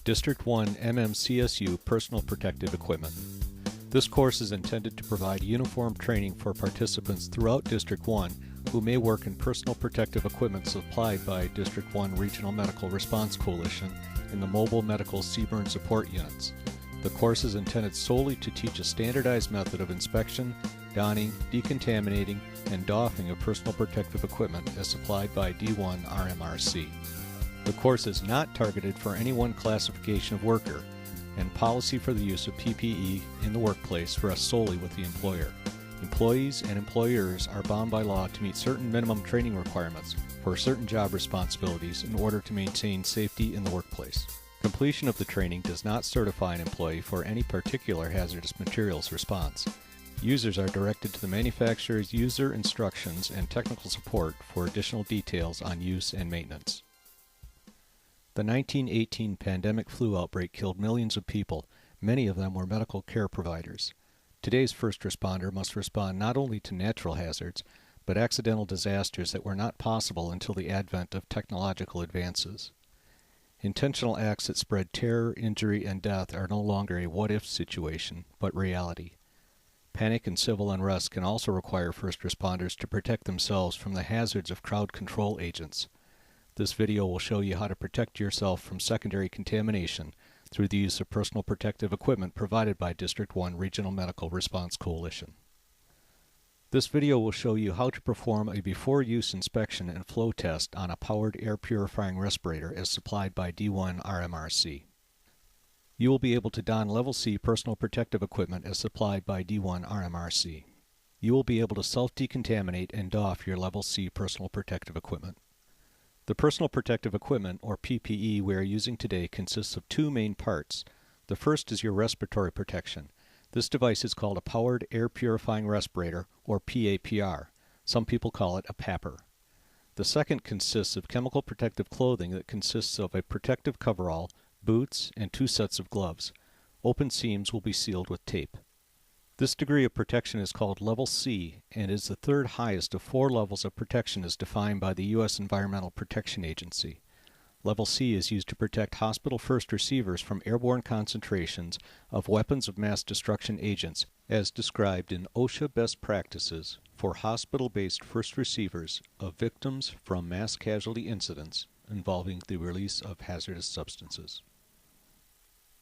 District 1 MMCSU Personal Protective Equipment. This course is intended to provide uniform training for participants throughout District 1 who may work in personal protective equipment supplied by District 1 Regional Medical Response Coalition in the Mobile Medical CBRN Support Units. The course is intended solely to teach a standardized method of inspection, donning, decontaminating, and doffing of personal protective equipment as supplied by D1 RMRC. The course is not targeted for any one classification of worker, and policy for the use of PPE in the workplace rests solely with the employer. Employees and employers are bound by law to meet certain minimum training requirements for certain job responsibilities in order to maintain safety in the workplace. Completion of the training does not certify an employee for any particular hazardous materials response. Users are directed to the manufacturer's user instructions and technical support for additional details on use and maintenance. The 1918 pandemic flu outbreak killed millions of people. Many of them were medical care providers. Today's first responder must respond not only to natural hazards, but accidental disasters that were not possible until the advent of technological advances. Intentional acts that spread terror, injury, and death are no longer a what-if situation, but reality. Panic and civil unrest can also require first responders to protect themselves from the hazards of crowd control agents. This video will show you how to protect yourself from secondary contamination through the use of personal protective equipment provided by District 1 Regional Medical Response Coalition. This video will show you how to perform a before-use inspection and flow test on a powered air purifying respirator as supplied by D1 RMRC. You will be able to don Level C personal protective equipment as supplied by D1 RMRC. You will be able to self-decontaminate and doff your Level C personal protective equipment. The personal protective equipment, or PPE, we are using today consists of two main parts. The first is your respiratory protection. This device is called a Powered Air Purifying Respirator, or PAPR. Some people call it a PAPR. The second consists of chemical protective clothing that consists of a protective coverall, boots, and 2 sets of gloves. Open seams will be sealed with tape. This degree of protection is called Level C and is the third highest of 4 levels of protection as defined by the U.S. Environmental Protection Agency. Level C is used to protect hospital first receivers from airborne concentrations of weapons of mass destruction agents as described in OSHA Best Practices for hospital-based first receivers of victims from mass casualty incidents involving the release of hazardous substances.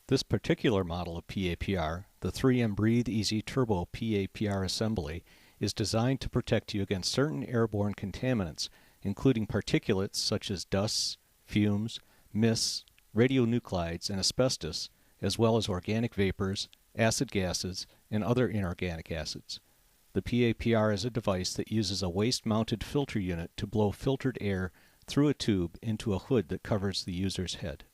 This particular model of PAPR, the 3M Breathe Easy Turbo PAPR assembly, is designed to protect you against certain airborne contaminants, including particulates such as dusts, fumes, mists, radionuclides, and asbestos, as well as organic vapors, acid gases, and other inorganic acids. The PAPR is a device that uses a waist-mounted filter unit to blow filtered air through a tube into a hood that covers the user's head.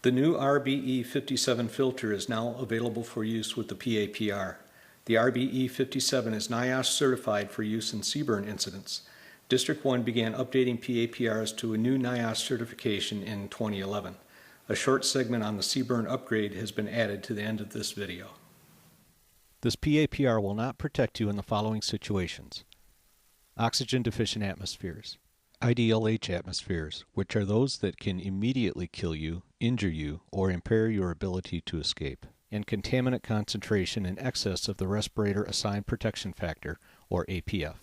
The new RBE57 filter is now available for use with the PAPR. The RBE57 is NIOSH certified for use in CBRN incidents. District 1 began updating PAPRs to a new NIOSH certification in 2011. A short segment on the CBRN upgrade has been added to the end of this video. This PAPR will not protect you in the following situations: oxygen deficient atmospheres, IDLH atmospheres, which are those that can immediately kill you, injure you, or impair your ability to escape, and contaminant concentration in excess of the respirator assigned protection factor, or APF.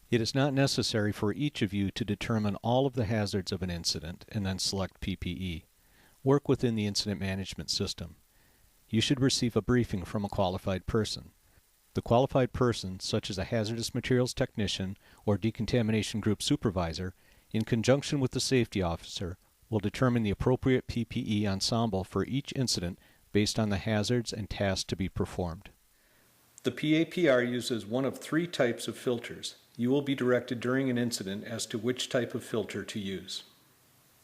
It is not necessary for each of you to determine all of the hazards of an incident and then select PPE. Work within the incident management system. You should receive a briefing from a qualified person. The qualified person, such as a hazardous materials technician or decontamination group supervisor, in conjunction with the safety officer, will determine the appropriate PPE ensemble for each incident based on the hazards and tasks to be performed. The PAPR uses one of 3 types of filters. You will be directed during an incident as to which type of filter to use.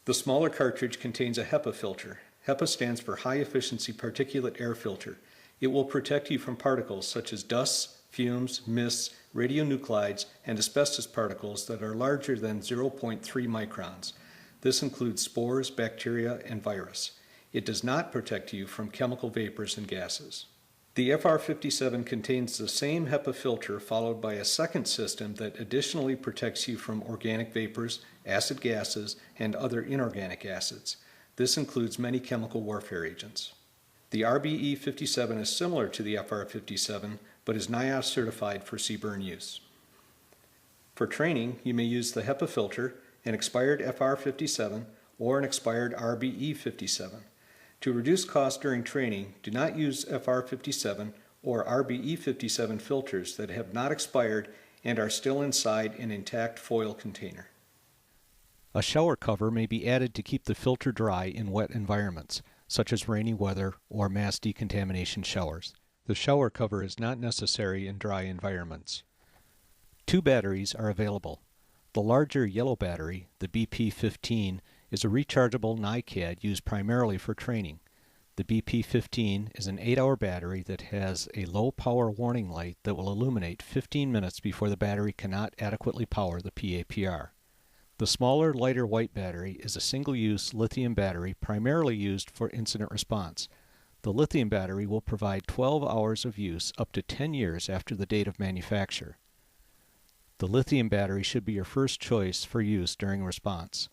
The smaller cartridge contains a HEPA filter. HEPA stands for High Efficiency Particulate Air Filter. It will protect you from particles such as dusts, fumes, mists, radionuclides, and asbestos particles that are larger than 0.3 microns. This includes spores, bacteria, and virus. It does not protect you from chemical vapors and gases. The FR57 contains the same HEPA filter followed by a second system that additionally protects you from organic vapors, acid gases, and other inorganic acids. This includes many chemical warfare agents. The RBE-57 is similar to the FR-57, but is NIOSH certified for CBRN use. For training, you may use the HEPA filter, an expired FR-57, or an expired RBE-57. To reduce costs during training, do not use FR-57 or RBE-57 filters that have not expired and are still inside an intact foil container. A shower cover may be added to keep the filter dry in wet environments, such as rainy weather or mass decontamination showers. The shower cover is not necessary in dry environments. Two batteries are available. The larger yellow battery, the BP-15, is a rechargeable NiCad used primarily for training. The BP-15 is an 8-hour battery that has a low power warning light that will illuminate 15 minutes before the battery cannot adequately power the PAPR. The smaller, lighter white battery is a single-use lithium battery primarily used for incident response. The lithium battery will provide 12 hours of use up to 10 years after the date of manufacture. The lithium battery should be your first choice for use during response.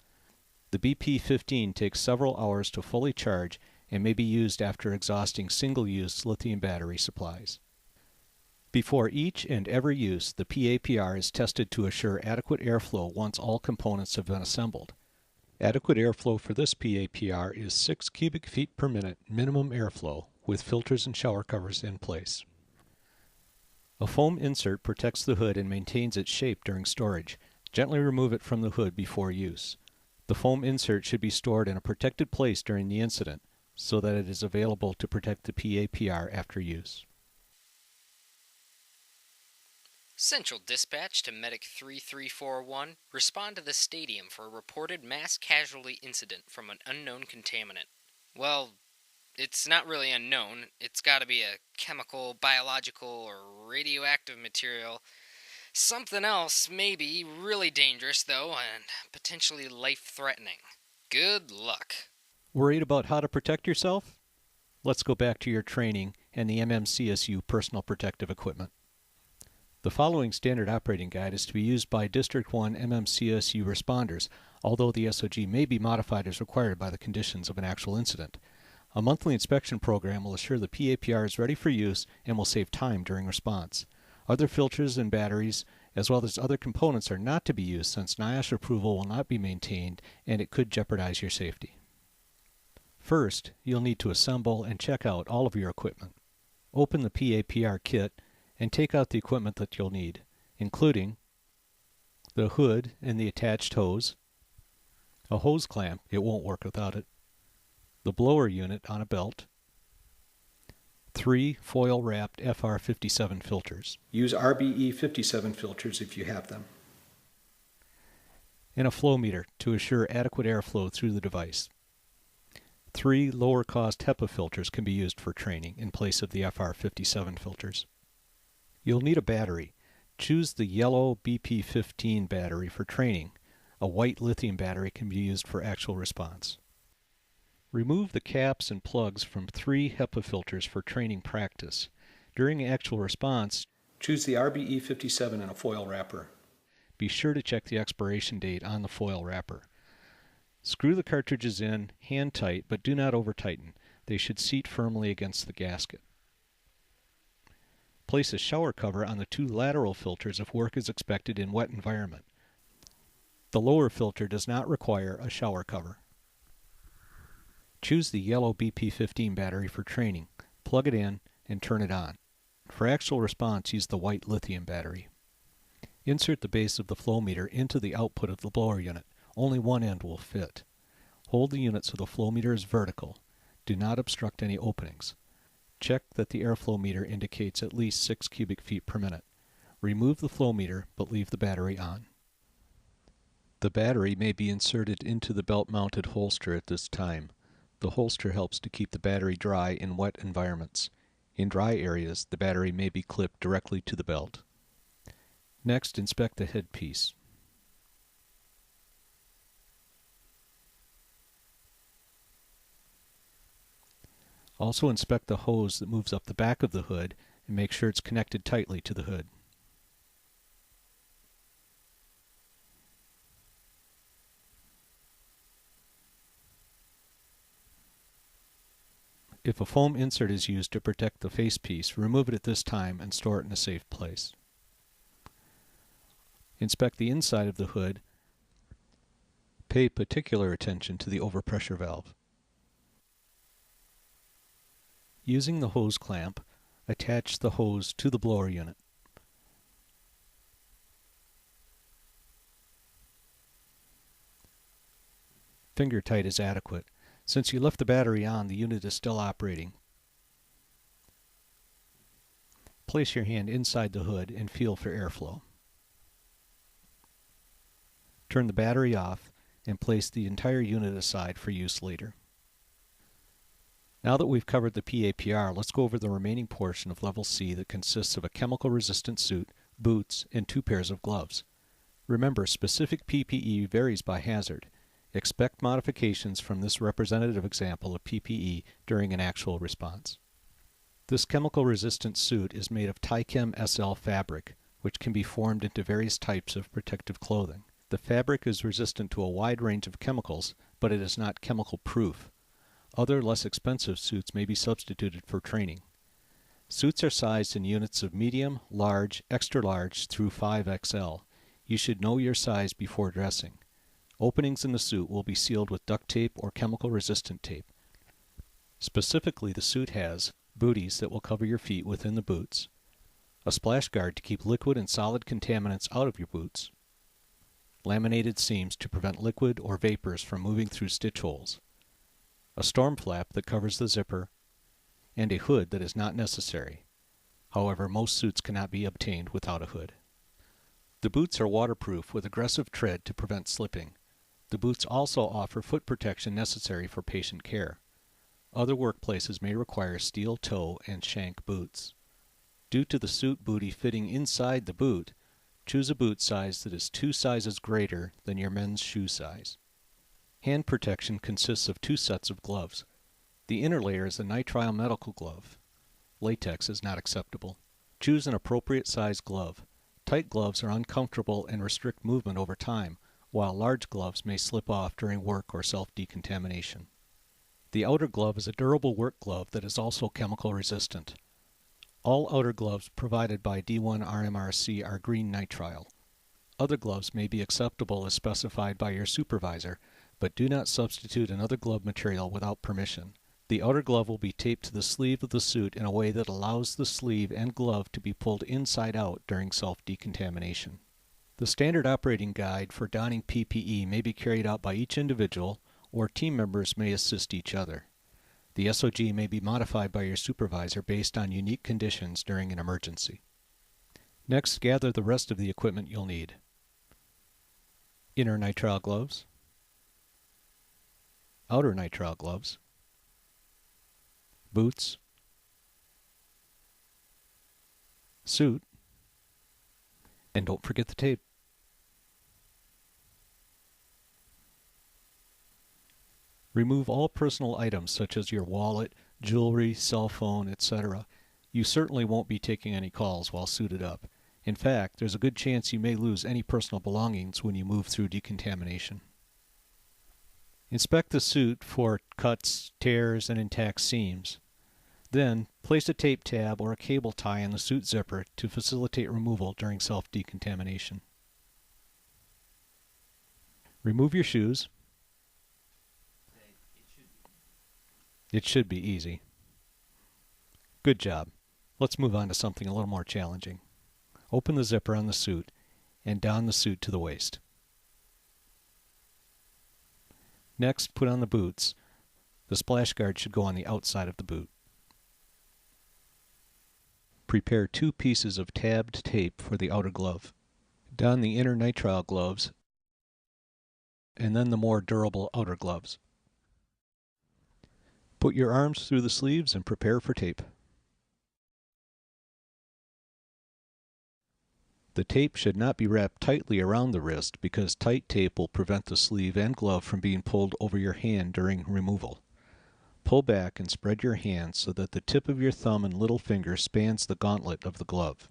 The BP-15 takes several hours to fully charge and may be used after exhausting single-use lithium battery supplies. Before each and every use, the PAPR is tested to assure adequate airflow once all components have been assembled. Adequate airflow for this PAPR is 6 cubic feet per minute minimum airflow with filters and shower covers in place. A foam insert protects the hood and maintains its shape during storage. Gently remove it from the hood before use. The foam insert should be stored in a protected place during the incident so that it is available to protect the PAPR after use. Central Dispatch to Medic 3341. Respond to the stadium for a reported mass casualty incident from an unknown contaminant. Well, it's not really unknown. It's got to be a chemical, biological, or radioactive material. Something else may be really dangerous, though, and potentially life-threatening. Good luck. Worried about how to protect yourself? Let's go back to your training and the MMCSU personal protective equipment. The following standard operating guide is to be used by District 1 MMCSU responders, although the SOG may be modified as required by the conditions of an actual incident. A monthly inspection program will assure the PAPR is ready for use and will save time during response. Other filters and batteries, as well as other components, are not to be used since NIOSH approval will not be maintained and it could jeopardize your safety. First, you'll need to assemble and check out all of your equipment. Open the PAPR kit and take out the equipment that you'll need, including the hood and the attached hose, a hose clamp, it won't work without it, the blower unit on a belt, 3 foil-wrapped FR-57 filters. Use RBE-57 filters if you have them. And a flow meter to assure adequate airflow through the device. 3 lower-cost HEPA filters can be used for training in place of the FR-57 filters. You'll need a battery. Choose the yellow BP-15 battery for training. A white lithium battery can be used for actual response. Remove the caps and plugs from 3 HEPA filters for training practice. During actual response, choose the RBE-57 in a foil wrapper. Be sure to check the expiration date on the foil wrapper. Screw the cartridges in hand tight, but do not over tighten. They should seat firmly against the gasket. Place a shower cover on the 2 lateral filters if work is expected in wet environment. The lower filter does not require a shower cover. Choose the yellow BP-15 battery for training. Plug it in and turn it on. For actual response, use the white lithium battery. Insert the base of the flow meter into the output of the blower unit. Only one end will fit. Hold the unit so the flow meter is vertical. Do not obstruct any openings. Check that the airflow meter indicates at least 6 cubic feet per minute. Remove the flow meter, but leave the battery on. The battery may be inserted into the belt-mounted holster at this time. The holster helps to keep the battery dry in wet environments. In dry areas, the battery may be clipped directly to the belt. Next, inspect the headpiece. Also inspect the hose that moves up the back of the hood and make sure it's connected tightly to the hood. If a foam insert is used to protect the facepiece, remove it at this time and store it in a safe place. Inspect the inside of the hood. Pay particular attention to the overpressure valve. Using the hose clamp, attach the hose to the blower unit. Finger tight is adequate. Since you left the battery on, the unit is still operating. Place your hand inside the hood and feel for airflow. Turn the battery off and place the entire unit aside for use later. Now that we've covered the PAPR, let's go over the remaining portion of Level C that consists of a chemical-resistant suit, boots, and 2 pairs of gloves. Remember, specific PPE varies by hazard. Expect modifications from this representative example of PPE during an actual response. This chemical-resistant suit is made of Tychem SL fabric, which can be formed into various types of protective clothing. The fabric is resistant to a wide range of chemicals, but it is not chemical-proof. Other, less expensive suits may be substituted for training. Suits are sized in units of medium, large, extra large through 5XL. You should know your size before dressing. Openings in the suit will be sealed with duct tape or chemical-resistant tape. Specifically, the suit has booties that will cover your feet within the boots, a splash guard to keep liquid and solid contaminants out of your boots, laminated seams to prevent liquid or vapors from moving through stitch holes, a storm flap that covers the zipper, and a hood that is not necessary. However, most suits cannot be obtained without a hood. The boots are waterproof with aggressive tread to prevent slipping. The boots also offer foot protection necessary for patient care. Other workplaces may require steel toe and shank boots. Due to the suit booty fitting inside the boot, choose a boot size that is 2 sizes greater than your men's shoe size. Hand protection consists of 2 sets of gloves. The inner layer is a nitrile medical glove. Latex is not acceptable. Choose an appropriate size glove. Tight gloves are uncomfortable and restrict movement over time, while large gloves may slip off during work or self-decontamination. The outer glove is a durable work glove that is also chemical resistant. All outer gloves provided by D1 RMRC are green nitrile. Other gloves may be acceptable as specified by your supervisor, but do not substitute another glove material without permission. The outer glove will be taped to the sleeve of the suit in a way that allows the sleeve and glove to be pulled inside out during self-decontamination. The standard operating guide for donning PPE may be carried out by each individual, or team members may assist each other. The SOG may be modified by your supervisor based on unique conditions during an emergency. Next, gather the rest of the equipment you'll need. Inner nitrile gloves, outer nitrile gloves, boots, suit, and don't forget the tape. Remove all personal items such as your wallet, jewelry, cell phone, etc. You certainly won't be taking any calls while suited up. In fact, there's a good chance you may lose any personal belongings when you move through decontamination. Inspect the suit for cuts, tears, and intact seams. Then, place a tape tab or a cable tie on the suit zipper to facilitate removal during self-decontamination. Remove your shoes. It should be easy. Good job. Let's move on to something a little more challenging. Open the zipper on the suit and don the suit to the waist. Next, put on the boots. The splash guard should go on the outside of the boot. Prepare 2 pieces of tabbed tape for the outer glove. Don the inner nitrile gloves and then the more durable outer gloves. Put your arms through the sleeves and prepare for tape. The tape should not be wrapped tightly around the wrist because tight tape will prevent the sleeve and glove from being pulled over your hand during removal. Pull back and spread your hand so that the tip of your thumb and little finger spans the gauntlet of the glove.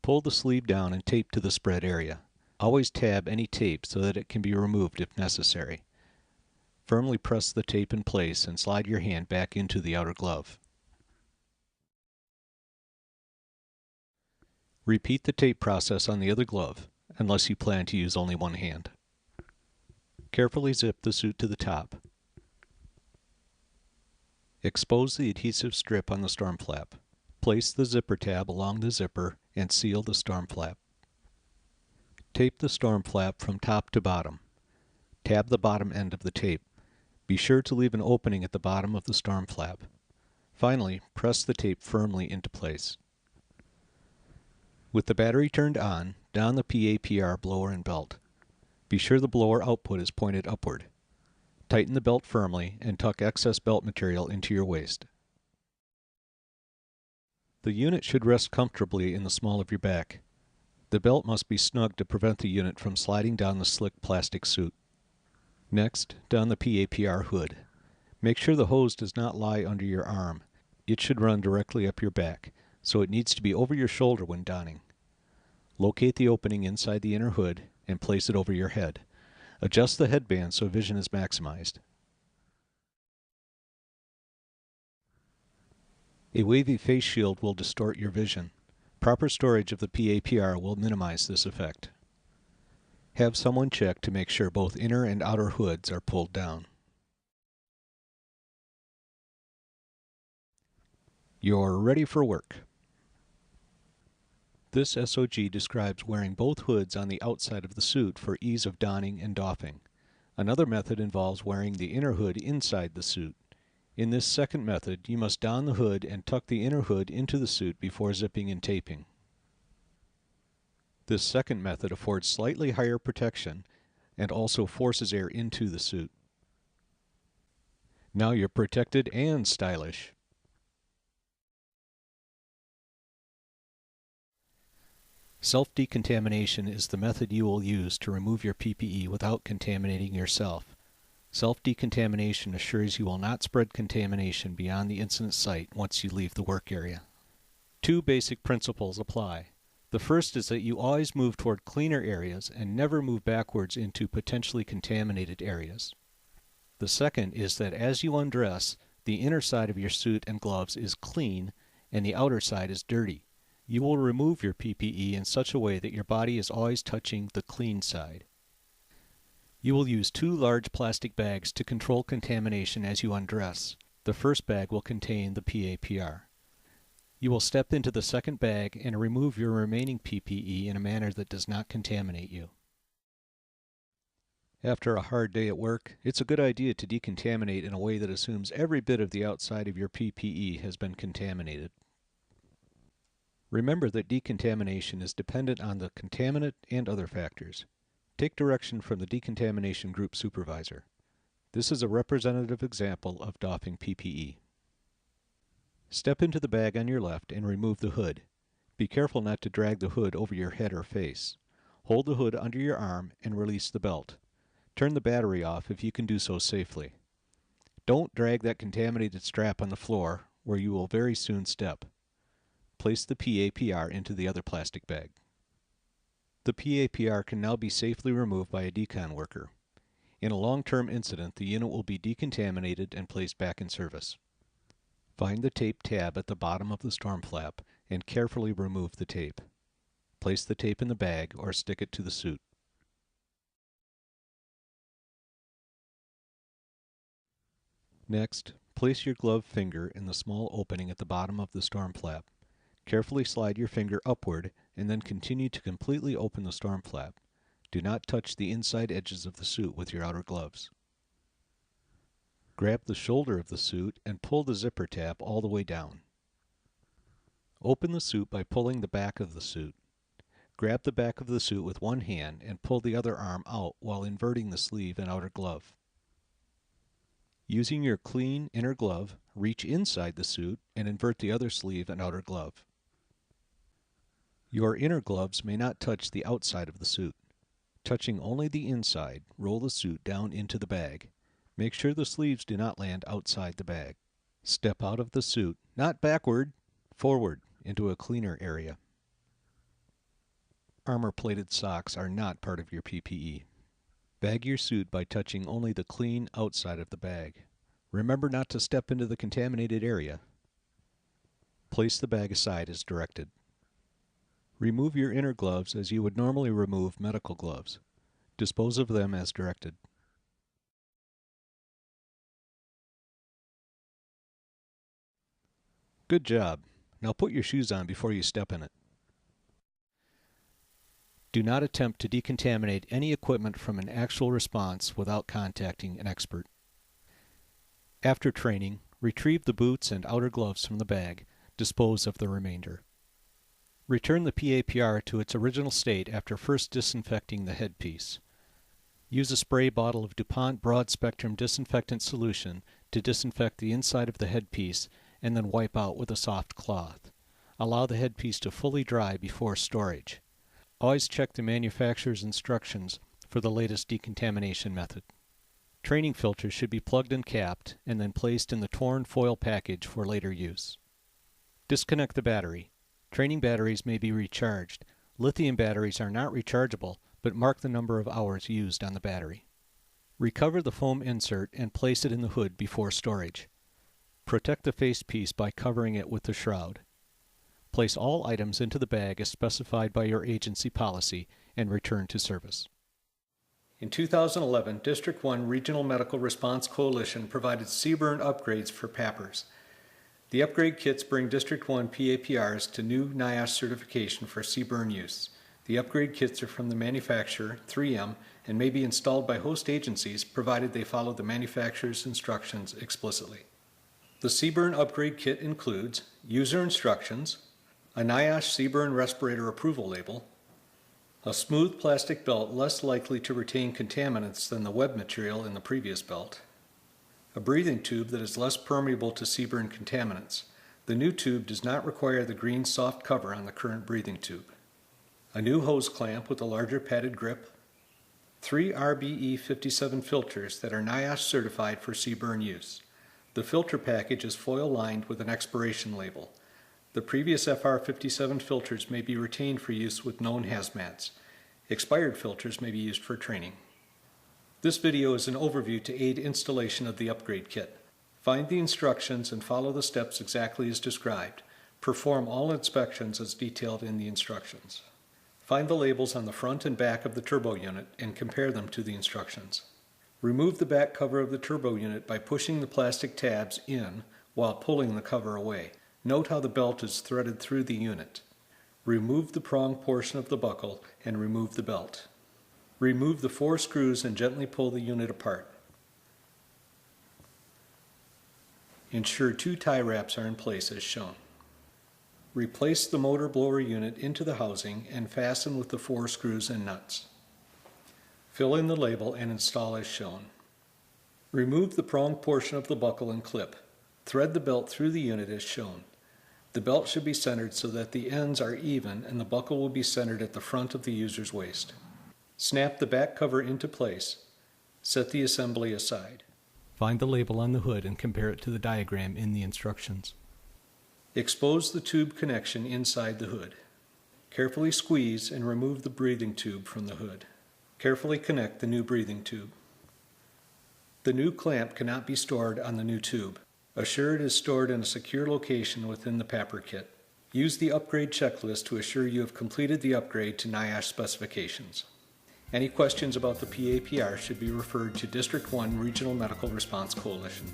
Pull the sleeve down and tape to the spread area. Always tab any tape so that it can be removed if necessary. Firmly press the tape in place and slide your hand back into the outer glove. Repeat the tape process on the other glove, unless you plan to use only one hand. Carefully zip the suit to the top. Expose the adhesive strip on the storm flap. Place the zipper tab along the zipper and seal the storm flap. Tape the storm flap from top to bottom. Tab the bottom end of the tape. Be sure to leave an opening at the bottom of the storm flap. Finally, press the tape firmly into place. With the battery turned on, don the PAPR blower and belt. Be sure the blower output is pointed upward. Tighten the belt firmly and tuck excess belt material into your waist. The unit should rest comfortably in the small of your back. The belt must be snug to prevent the unit from sliding down the slick plastic suit. Next, don the PAPR hood. Make sure the hose does not lie under your arm. It should run directly up your back, so it needs to be over your shoulder when donning. Locate the opening inside the inner hood and place it over your head. Adjust the headband so vision is maximized. A wavy face shield will distort your vision. Proper storage of the PAPR will minimize this effect. Have someone check to make sure both inner and outer hoods are pulled down. You're ready for work. This SOG describes wearing both hoods on the outside of the suit for ease of donning and doffing. Another method involves wearing the inner hood inside the suit. In this second method, you must don the hood and tuck the inner hood into the suit before zipping and taping. This second method affords slightly higher protection and also forces air into the suit. Now you're protected and stylish. Self-decontamination is the method you will use to remove your PPE without contaminating yourself. Self-decontamination assures you will not spread contamination beyond the incident site once you leave the work area. Two basic principles apply. The first is that you always move toward cleaner areas and never move backwards into potentially contaminated areas. The second is that as you undress, the inner side of your suit and gloves is clean and the outer side is dirty. You will remove your PPE in such a way that your body is always touching the clean side. You will use two large plastic bags to control contamination as you undress. The first bag will contain the PAPR. You will step into the second bag and remove your remaining PPE in a manner that does not contaminate you. After a hard day at work, it's a good idea to decontaminate in a way that assumes every bit of the outside of your PPE has been contaminated. Remember that decontamination is dependent on the contaminant and other factors. Take direction from the decontamination group supervisor. This is a representative example of doffing PPE. Step into the bag on your left and remove the hood. Be careful not to drag the hood over your head or face. Hold the hood under your arm and release the belt. Turn the battery off if you can do so safely. Don't drag that contaminated strap on the floor where you will very soon step. Place the PAPR into the other plastic bag. The PAPR can now be safely removed by a decon worker. In a long-term incident, the unit will be decontaminated and placed back in service. Find the tape tab at the bottom of the storm flap and carefully remove the tape. Place the tape in the bag or stick it to the suit. Next, place your glove finger in the small opening at the bottom of the storm flap. Carefully slide your finger upward and then continue to completely open the storm flap. Do not touch the inside edges of the suit with your outer gloves. Grab the shoulder of the suit and pull the zipper tab all the way down. Open the suit by pulling the back of the suit. Grab the back of the suit with one hand and pull the other arm out while inverting the sleeve and outer glove. Using your clean inner glove, reach inside the suit and invert the other sleeve and outer glove. Your inner gloves may not touch the outside of the suit. Touching only the inside, roll the suit down into the bag. Make sure the sleeves do not land outside the bag. Step out of the suit, not backward, forward, into a cleaner area. Armor-plated socks are not part of your PPE. Bag your suit by touching only the clean outside of the bag. Remember not to step into the contaminated area. Place the bag aside as directed. Remove your inner gloves as you would normally remove medical gloves. Dispose of them as directed. Good job. Now put your shoes on before you step in it. Do not attempt to decontaminate any equipment from an actual response without contacting an expert. After training, retrieve the boots and outer gloves from the bag. Dispose of the remainder. Return the PAPR to its original state after first disinfecting the headpiece. Use a spray bottle of DuPont Broad Spectrum Disinfectant Solution to disinfect the inside of the headpiece and then wipe out with a soft cloth. Allow the headpiece to fully dry before storage. Always check the manufacturer's instructions for the latest decontamination method. Training filters should be plugged and capped and then placed in the torn foil package for later use. Disconnect the battery. Training batteries may be recharged. Lithium batteries are not rechargeable, but mark the number of hours used on the battery. Recover the foam insert and place it in the hood before storage. Protect the facepiece by covering it with the shroud. Place all items into the bag as specified by your agency policy and return to service. In 2011, District 1 Regional Medical Response Coalition provided CBRN upgrades for PAPRs. The upgrade kits bring District 1 PAPRs to new NIOSH certification for CBRN use. The upgrade kits are from the manufacturer, 3M, and may be installed by host agencies provided they follow the manufacturer's instructions explicitly. The CBRN upgrade kit includes user instructions, a NIOSH CBRN respirator approval label, a smooth plastic belt less likely to retain contaminants than the web material in the previous belt, a breathing tube that is less permeable to CBRN contaminants. The new tube does not require the green soft cover on the current breathing tube, a new hose clamp with a larger padded grip, 3 RBE57 filters that are NIOSH certified for CBRN use. The filter package is foil lined with an expiration label. The previous FR57 filters may be retained for use with known hazmats. Expired filters may be used for training. This video is an overview to aid installation of the upgrade kit. Find the instructions and follow the steps exactly as described. Perform all inspections as detailed in the instructions. Find the labels on the front and back of the turbo unit and compare them to the instructions. Remove the back cover of the turbo unit by pushing the plastic tabs in while pulling the cover away. Note how the belt is threaded through the unit. Remove the prong portion of the buckle and remove the belt. Remove the 4 screws and gently pull the unit apart. Ensure 2 tie wraps are in place as shown. Replace the motor blower unit into the housing and fasten with the 4 screws and nuts. Fill in the label and install as shown. Remove the prong portion of the buckle and clip. Thread the belt through the unit as shown. The belt should be centered so that the ends are even and the buckle will be centered at the front of the user's waist. Snap the back cover into place. Set the assembly aside. Find the label on the hood and compare it to the diagram in the instructions. Expose the tube connection inside the hood. Carefully squeeze and remove the breathing tube from the hood. Carefully connect the new breathing tube. The new clamp cannot be stored on the new tube. Assure it is stored in a secure location within the PAPR kit. Use the upgrade checklist to assure you have completed the upgrade to NIOSH specifications. Any questions about the PAPR should be referred to District 1 Regional Medical Response Coalition.